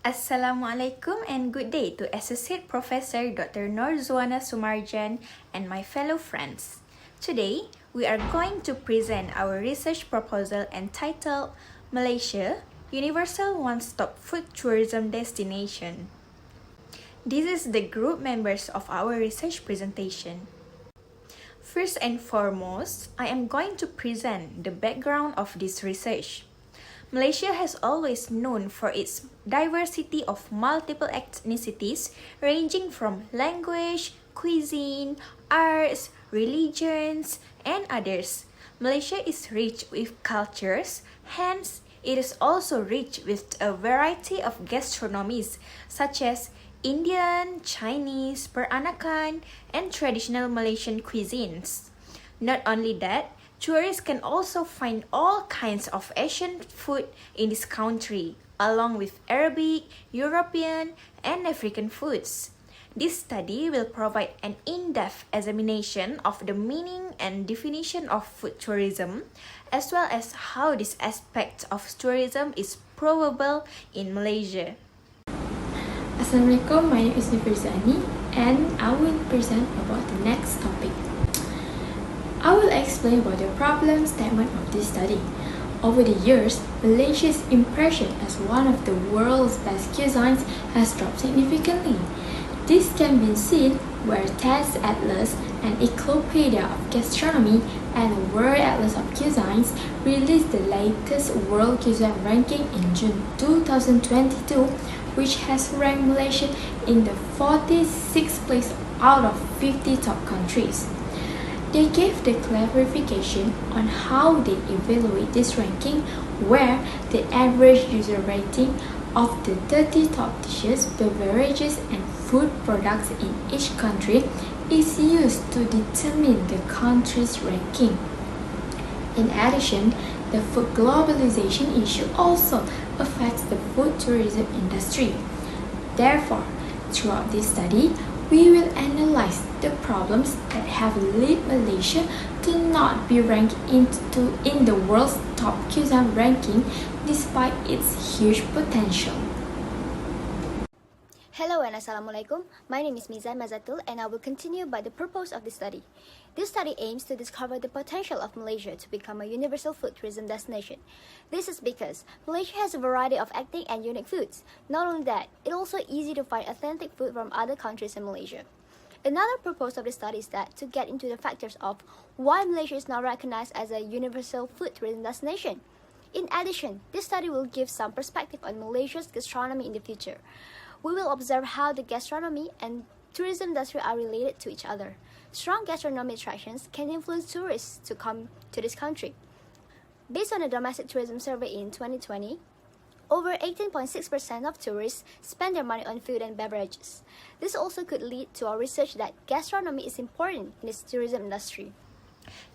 Assalamualaikum and good day to Associate Professor Dr. Norzuana Sumarjan and my fellow friends. Today, we are going to present our research proposal entitled Malaysia, Universal One-Stop Food Tourism Destination. This is the group members of our research presentation. First and foremost, I am going to present the background of this research. Malaysia has always known for its diversity of multiple ethnicities ranging from language, cuisine, arts, religions, and others. Malaysia is rich with cultures, hence it is also rich with a variety of gastronomies such as Indian, Chinese, Peranakan, and traditional Malaysian cuisines. Not only that, tourists can also find all kinds of Asian food in this country, along with Arabic, European, and African foods. This study will provide an in-depth examination of the meaning and definition of food tourism, as well as how this aspect of tourism is probable in Malaysia. Assalamualaikum, my name is Nifirzani and I will present about the next topic. I will explain about the problem statement of this study. Over the years, Malaysia's impression as one of the world's best cuisines has dropped significantly. This can be seen where Taste Atlas, an encyclopedia of gastronomy, and World Atlas of Cuisines released the latest World Cuisine ranking in June 2022, which has ranked Malaysia in the 46th place out of 50 top countries. They gave the clarification on how they evaluate this ranking, where the average user rating of the 30 top dishes, beverages, and food products in each country is used to determine the country's ranking. In addition, the food globalization issue also affects the food tourism industry. Therefore, throughout this study, we will analyze the problems that have led Malaysia to not be ranked in the world's top cuisine ranking despite its huge potential. Hello and Assalamualaikum. My name is Mizan Mazatul and I will continue by the purpose of this study. This study aims to discover the potential of Malaysia to become a universal food tourism destination. This is because Malaysia has a variety of ethnic and unique foods. Not only that, it's also easy to find authentic food from other countries in Malaysia. Another purpose of this study is that to get into the factors of why Malaysia is now recognized as a universal food tourism destination. In addition, this study will give some perspective on Malaysia's gastronomy in the future. We will observe how the gastronomy and tourism industry are related to each other. Strong gastronomy attractions can influence tourists to come to this country. Based on a domestic tourism survey in 2020, over 18.6% of tourists spend their money on food and beverages. This also could lead to our research that gastronomy is important in this tourism industry.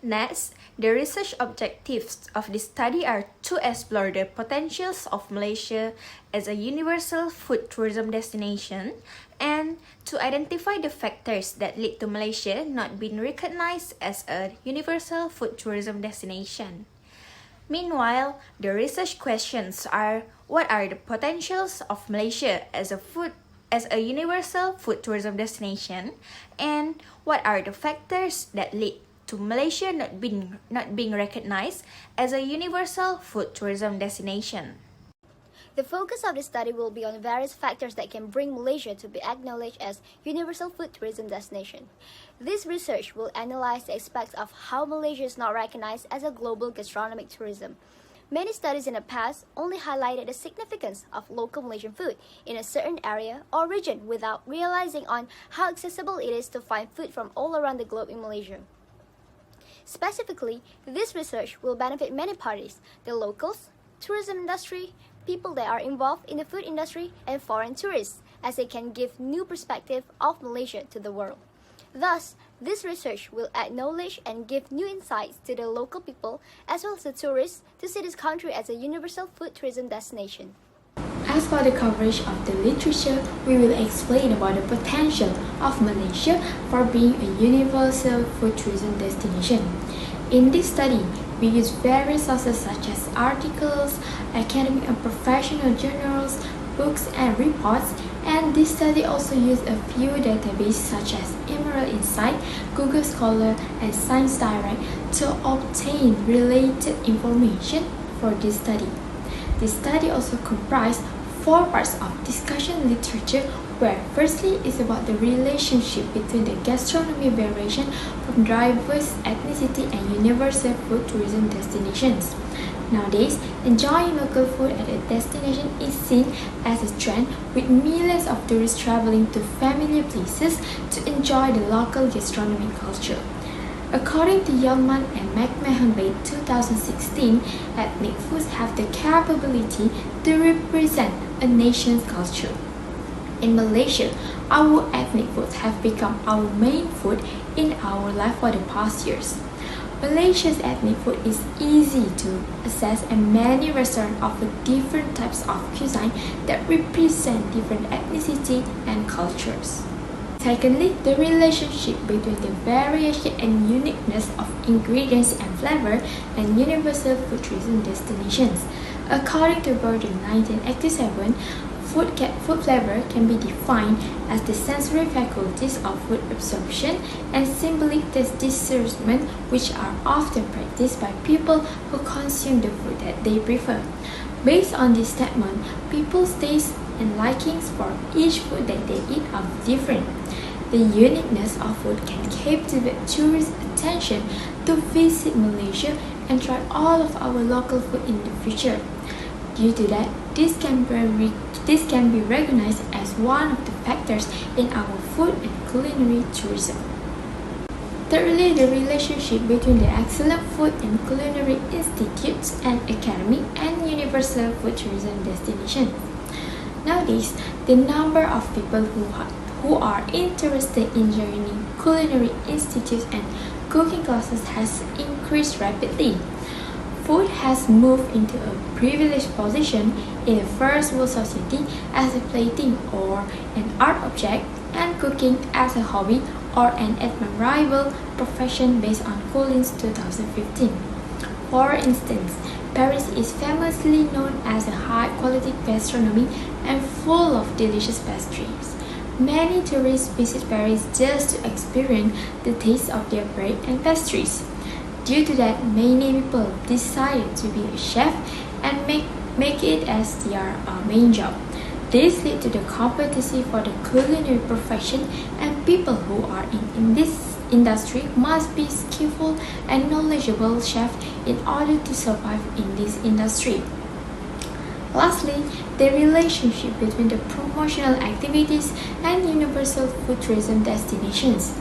Next, the research objectives of this study are to explore the potentials of Malaysia as a universal food tourism destination and to identify the factors that lead to Malaysia not being recognized as a universal food tourism destination. Meanwhile, the research questions are: what are the potentials of Malaysia as a universal food tourism destination, and what are the factors that lead to Malaysia not being recognized as a universal food tourism destination. The focus of this study will be on various factors that can bring Malaysia to be acknowledged as universal food tourism destination. This research will analyze the aspects of how Malaysia is not recognized as a global gastronomic tourism. Many studies in the past only highlighted the significance of local Malaysian food in a certain area or region without realizing on how accessible it is to find food from all around the globe in Malaysia. Specifically, this research will benefit many parties: the locals, tourism industry, people that are involved in the food industry, and foreign tourists, as they can give new perspective of Malaysia to the world. Thus, this research will add knowledge and give new insights to the local people as well as the tourists to see this country as a universal food tourism destination. As for the coverage of the literature, we will explain about the potential of Malaysia for being a universal food tourism destination. In this study, we use various sources such as articles, academic and professional journals, books and reports, and this study also used a few databases such as Emerald Insight, Google Scholar, and Science Direct to obtain related information for this study. This study also comprised 4 parts of discussion literature, where firstly is about the relationship between the gastronomy variation from diverse ethnicity and universal food tourism destinations. Nowadays, enjoying local food at a destination is seen as a trend, with millions of tourists traveling to familiar places to enjoy the local gastronomy culture. According to Yeoman and McMahon Bay 2016, ethnic foods have the capability to represent a nation's culture. In Malaysia, our ethnic foods have become our main food in our life for the past years. Malaysia's ethnic food is easy to access, and many restaurants offer different types of cuisine that represent different ethnicity and cultures. Secondly, the relationship between the variation and uniqueness of ingredients and flavor and universal food tourism destinations. According to Burden 1987, food flavor can be defined as the sensory faculties of food absorption and symbolic taste discernment, which are often practiced by people who consume the food that they prefer. Based on this statement, people's tastes and likings for each food that they eat are different. The uniqueness of food can captivate tourists' attention to visit Malaysia and try all of our local food in the future. Due to that, this can be recognized as one of the factors in our food and culinary tourism. Thirdly, the relationship between the excellent food and culinary institutes and academy and universal food tourism destinations. Nowadays, the number of people who are interested in joining culinary institutes and cooking classes has increased rapidly. Food has moved into a privileged position in the first world society as a plaything or an art object, and cooking as a hobby or an admirable profession based on Collins 2015. For instance, Paris is famously known as a high-quality gastronomy and full of delicious pastries. Many tourists visit Paris just to experience the taste of their bread and pastries. Due to that, many people decide to be a chef and make it as their main job. This leads to the competition for the culinary profession, and people who are in this industry must be skillful and knowledgeable chefs in order to survive in this industry. Lastly, the relationship between the promotional activities and universal food tourism destinations.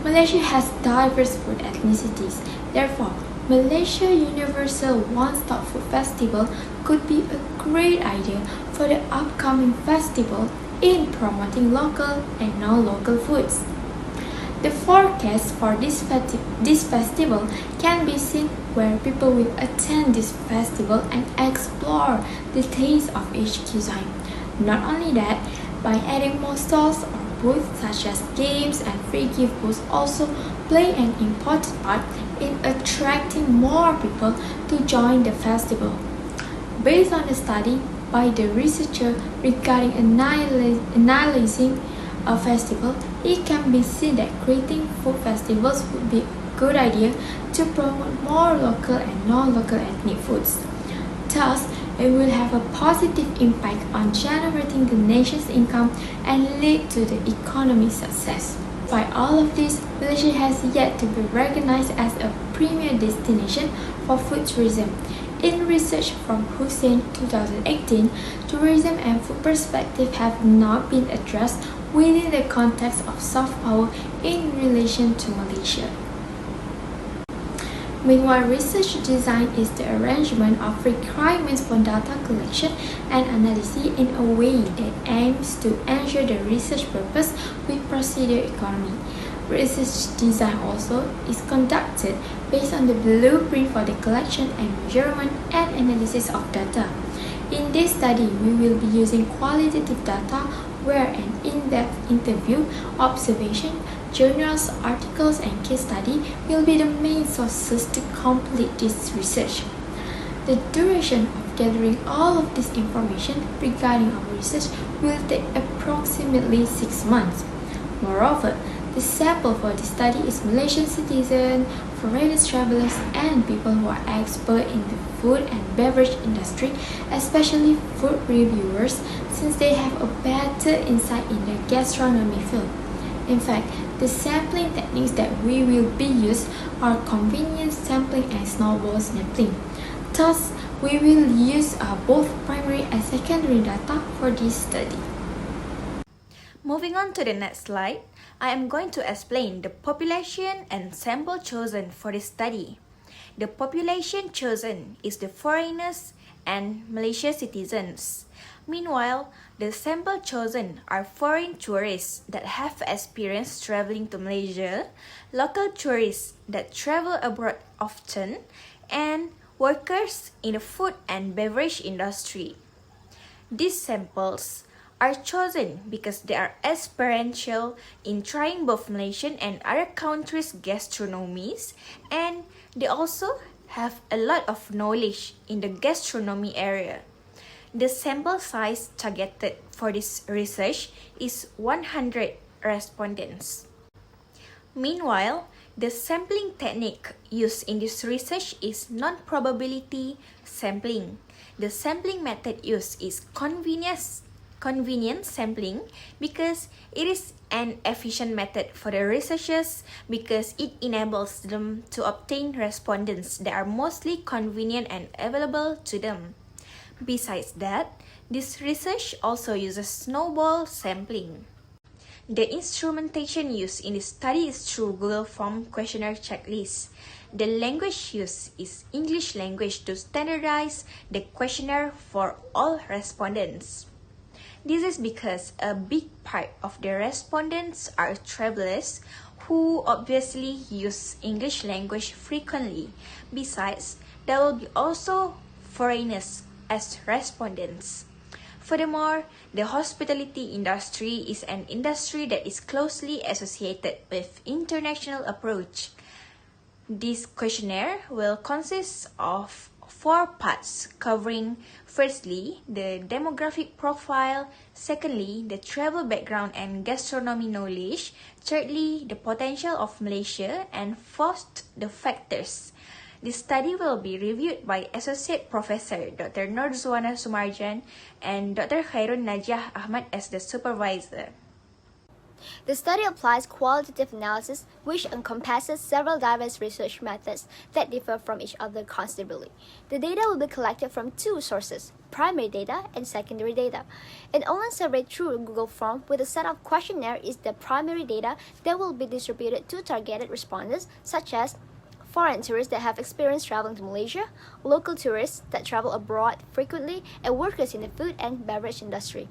Malaysia has diverse food ethnicities. Therefore, Malaysia Universal One-Stop Food Festival could be a great idea for the upcoming festival in promoting local and non-local foods. The forecast for this festival can be seen where people will attend this festival and explore the taste of each cuisine. Not only that, by adding more stalls or booths such as games and free gift booths also play an important part in attracting more people to join the festival. Based on the study by the researcher regarding analyzing a festival, it can be seen that creating food festivals would be a good idea to promote more local and non-local ethnic foods. Thus, it will have a positive impact on generating the nation's income and lead to the economic success. By all of this, Malaysia has yet to be recognized as a premier destination for food tourism. In research from Hussein 2018, tourism and food perspective have not been addressed within the context of soft power in relation to Malaysia. Meanwhile, research design is the arrangement of requirements for data collection and analysis in a way that aims to ensure the research purpose with procedure economy. Research design also is conducted based on the blueprint for the collection and measurement and analysis of data. In this study, we will be using qualitative data where an in-depth interview, observation, journals, articles, and case study will be the main sources to complete this research. The duration of gathering all of this information regarding our research will take approximately 6 months. Moreover, the sample for this study is Malaysian citizens, foreign travelers, and people who are expert in the food and beverage industry, especially food reviewers, since they have a better insight in the gastronomy field. In fact, the sampling techniques that we will be used are convenience sampling and snowball sampling. Thus, we will use both primary and secondary data for this study. Moving on to the next slide, I am going to explain the population and sample chosen for this study. The population chosen is the foreigners and Malaysia citizens. Meanwhile, the sample chosen are foreign tourists that have experience traveling to Malaysia, local tourists that travel abroad often, and workers in the food and beverage industry. These samples are chosen because they are experiential in trying both Malaysian and other countries' gastronomies, and they also have a lot of knowledge in the gastronomy area. The sample size targeted for this research is 100 respondents. Meanwhile, the sampling technique used in this research is non-probability sampling. The sampling method used is convenience sampling because it is an efficient method for the researchers because it enables them to obtain respondents that are mostly convenient and available to them. Besides that, this research also uses snowball sampling. The instrumentation used in this study is through Google Form questionnaire checklist. The language used is English language to standardize the questionnaire for all respondents. This is because a big part of the respondents are travelers who obviously use English language frequently. Besides, there will be also foreigners as respondents. Furthermore, the hospitality industry is an industry that is closely associated with international approach. This questionnaire will consist of 4 parts covering firstly, the demographic profile, secondly, the travel background and gastronomy knowledge, thirdly, the potential of Malaysia, and fourth, the factors. This study will be reviewed by Associate Professor Dr. Nurzuana Sumarjan and Dr. Khairun Najah Ahmad as the supervisor. The study applies qualitative analysis, which encompasses several diverse research methods that differ from each other considerably. The data will be collected from 2 sources, primary data and secondary data. An online survey through Google Form with a set of questionnaire is the primary data that will be distributed to targeted respondents, such as foreign tourists that have experience traveling to Malaysia, local tourists that travel abroad frequently, and workers in the food and beverage industry.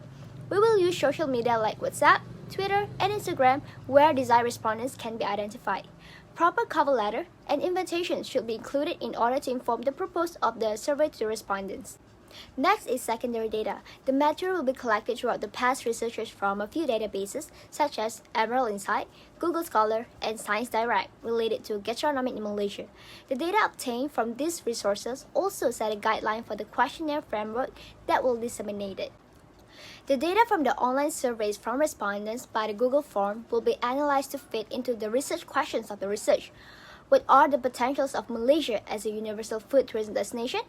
We will use social media like WhatsApp, Twitter, and Instagram where desired respondents can be identified. Proper cover letter and invitation should be included in order to inform the purpose of the survey to respondents. Next is secondary data. The material will be collected throughout the past researchers from a few databases such as Emerald Insight, Google Scholar, and Science Direct related to gastronomy in Malaysia. The data obtained from these resources also set a guideline for the questionnaire framework that will be disseminated. The data from the online surveys from respondents by the Google form will be analyzed to fit into the research questions of the research. What are the potentials of Malaysia as a universal food tourism destination?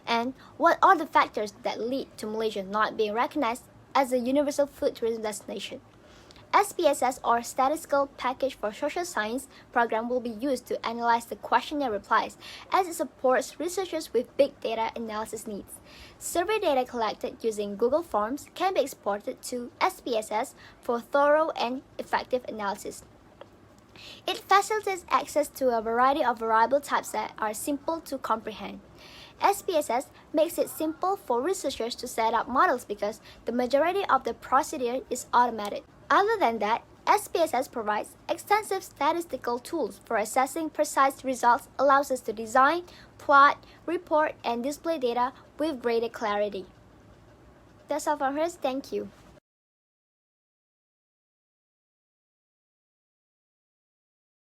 And what are the factors that lead to Malaysia not being recognized as a universal food tourism destination? SPSS or Statistical Package for Social Science program will be used to analyze the questionnaire replies as it supports researchers with big data analysis needs. Survey data collected using Google Forms can be exported to SPSS for thorough and effective analysis. It facilitates access to a variety of variable types that are simple to comprehend. SPSS makes it simple for researchers to set up models because the majority of the procedure is automated. Other than that, SPSS provides extensive statistical tools for assessing precise results, allows us to design, plot, report, and display data with greater clarity. That's all from us. Thank you.